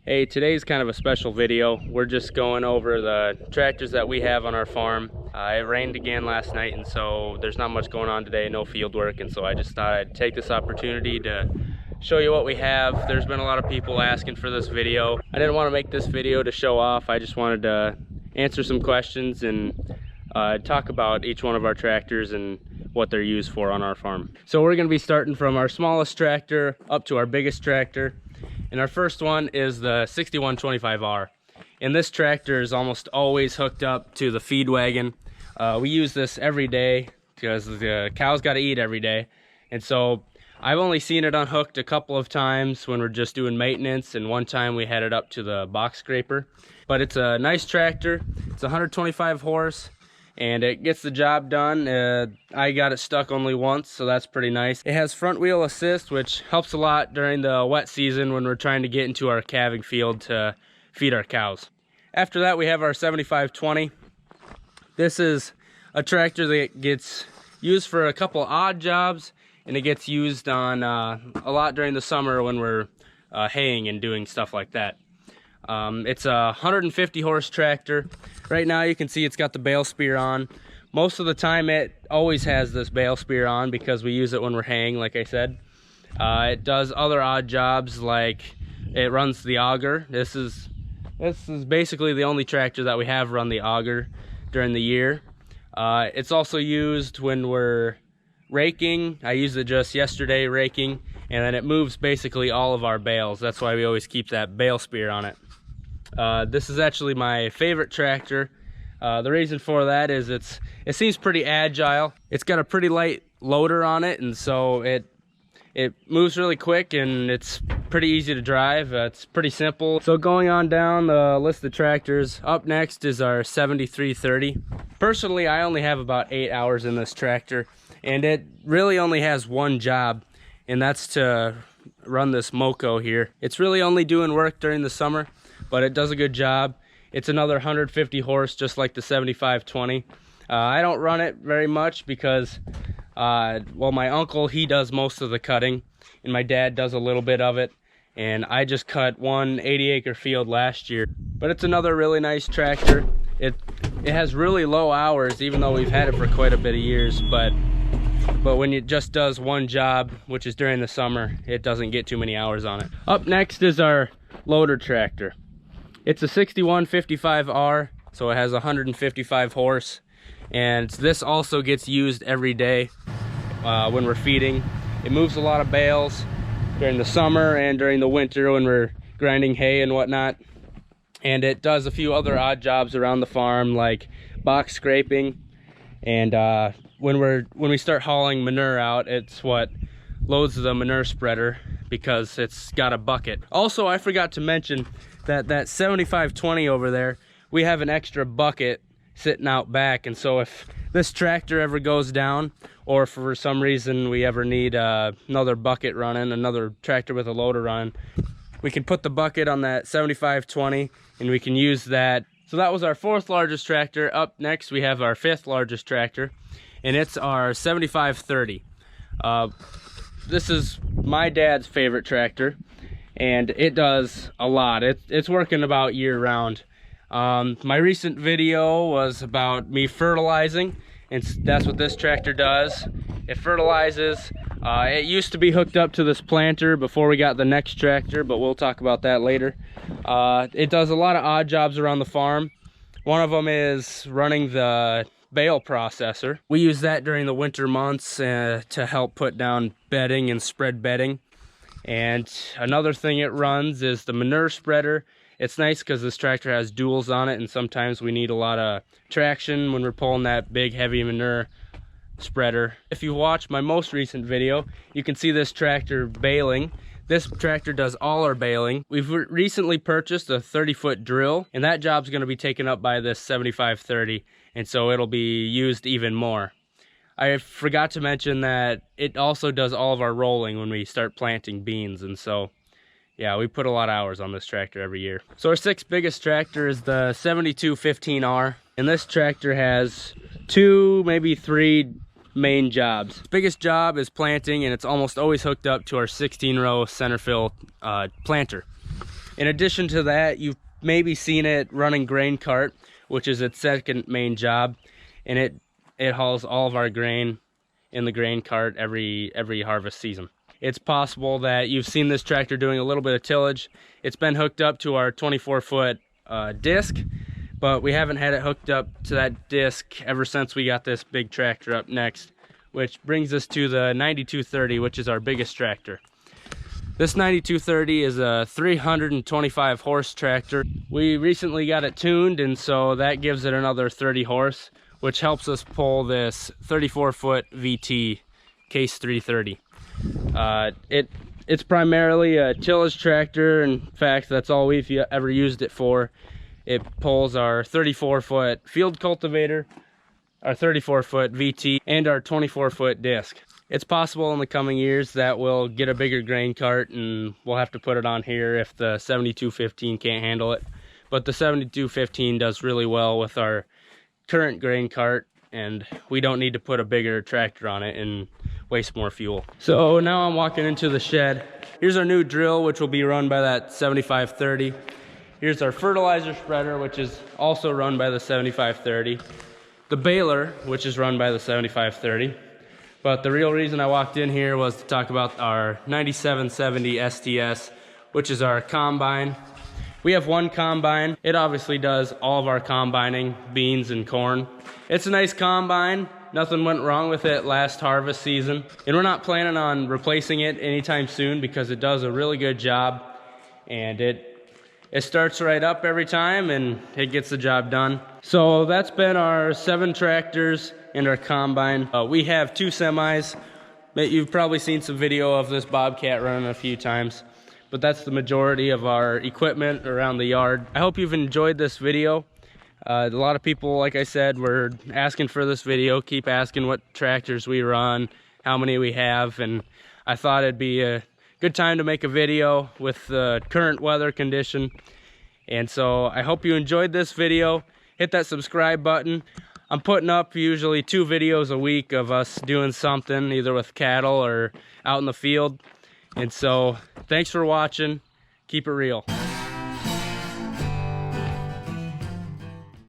Hey, today's kind of a special video. We're just going over the tractors that we have on our farm. It rained again last night, and so there's not much going on today, no field work, and so I just thought I'd take this opportunity to show you what we have. There's been a lot of people asking for this video. I didn't want to make this video to show off. I just wanted to answer some questions and talk about each one of our tractors and what they're used for on our farm. So we're going to be starting from our smallest tractor up to our biggest tractor. And our first one is the 6125R. And this tractor is almost always hooked up to the feed wagon. We use this every day because the cows got to eat every day. And so I've only seen it unhooked a couple of times when we're just doing maintenance, and one time we had it up to the box scraper. But it's a nice tractor. It's 125 horse. And it gets the job done. I got it stuck only once, so that's pretty nice. It has front wheel assist, which helps a lot during the wet season when we're trying to get into our calving field to feed our cows. After that, we have our 7520. This is a tractor that gets used for a couple odd jobs, and it gets used on a lot during the summer when we're haying and doing stuff like that. It's a 150 horse tractor. Right now you can see it's got the bale spear on. Most of the time it always has this bale spear on because we use it when we're haying, like I said. It does other odd jobs, like it runs the auger. This is basically the only tractor that we have run the auger during the year. It's also used when we're raking. I used it just yesterday raking, and then it moves basically all of our bales. That's why we always keep that bale spear on it. This is actually my favorite tractor. The reason for that is it seems pretty agile. It's got a pretty light loader on it, and so it moves really quick, and it's pretty easy to drive. It's pretty simple. So going on down the list of tractors, up next is our 7330. Personally, I only have about 8 hours in this tractor, and it really only has one job, and that's to run this Moco here. It's really only doing work during the summer, but it does a good job. It's another 150 horse, just like the 7520. I don't run it very much because, well, my uncle, he does most of the cutting, and my dad does a little bit of it. And I just cut one 80-acre field last year. But it's another really nice tractor. It has really low hours, even though we've had it for quite a bit of years. But when it just does one job, which is during the summer, it doesn't get too many hours on it. Up next is our loader tractor. It's a 6155R, so it has 155 horse, and this also gets used every day when we're feeding. It moves a lot of bales during the summer and during the winter when we're grinding hay and whatnot. And it does a few other odd jobs around the farm, like box scraping, and when we start hauling manure out, it's what loads the manure spreader because it's got a bucket. Also, I forgot to mention that 7520 over there, we have an extra bucket sitting out back, and so if this tractor ever goes down, or for some reason we ever need another bucket running, another tractor with a loader running, we can put the bucket on that 7520 and we can use that. So that was our fourth largest tractor. Up next we have our fifth largest tractor, and it's our 7530. This is my dad's favorite tractor, and it does a lot. It's working about year round. My recent video was about me fertilizing, and that's what this tractor does. It fertilizes. It used to be hooked up to this planter before we got the next tractor, but we'll talk about that later. It does a lot of odd jobs around the farm. One of them is running the bale processor. We use that during the winter months to help put down bedding and spread bedding. And another thing it runs is the manure spreader. It's nice because this tractor has duals on it, and sometimes we need a lot of traction when we're pulling that big heavy manure spreader. If you watch my most recent video, you can see this tractor baling. This tractor does all our baling. We've recently purchased a 30-foot drill, and that job's going to be taken up by this 7530, and so it'll be used even more. I forgot to mention that it also does all of our rolling when we start planting beans, and so yeah, we put a lot of hours on this tractor every year. So our sixth biggest tractor is the 7215R, and this tractor has 2, maybe 3 main jobs. Its biggest job is planting, and it's almost always hooked up to our 16-row center fill planter. In addition to that, you've maybe seen it running grain cart, which is its second main job, and it hauls all of our grain in the grain cart every harvest season. It's possible that you've seen this tractor doing a little bit of tillage. It's been hooked up to our 24-foot disc, but we haven't had it hooked up to that disc ever since we got this big tractor up next, which brings us to the 9230, which is our biggest tractor. This 9230 is a 325 horse tractor. We recently got it tuned, and so that gives it another 30 horse, which helps us pull this 34-foot VT Case 330. It's primarily a tillage tractor. In fact, that's all we've ever used it for. It pulls our 34-foot field cultivator, our 34-foot VT, and our 24-foot disc. It's possible in the coming years that we'll get a bigger grain cart and we'll have to put it on here if the 7215 can't handle it. But the 7215 does really well with our current grain cart, and we don't need to put a bigger tractor on it and waste more fuel. So now I'm walking into the shed. Here's our new drill, which will be run by that 7530. Here's our fertilizer spreader, which is also run by the 7530. The baler, which is run by the 7530. But the real reason I walked in here was to talk about our 9770 STS, which is our combine. We have one combine. It obviously does all of our combining, beans and corn. It's a nice combine. Nothing went wrong with it last harvest season. And we're not planning on replacing it anytime soon because it does a really good job. And it starts right up every time and it gets the job done. So that's been our 7 tractors and our combine. We have 2 semis. You've probably seen some video of this Bobcat running a few times, but that's the majority of our equipment around the yard. I hope you've enjoyed this video. A lot of people, like I said, were asking for this video, keep asking what tractors we run, how many we have, and I thought it'd be a good time to make a video with the current weather condition. And so I hope you enjoyed this video. Hit that subscribe button. I'm putting up usually 2 videos a week of us doing something, either with cattle or out in the field. And so thanks for watching. Keep it real.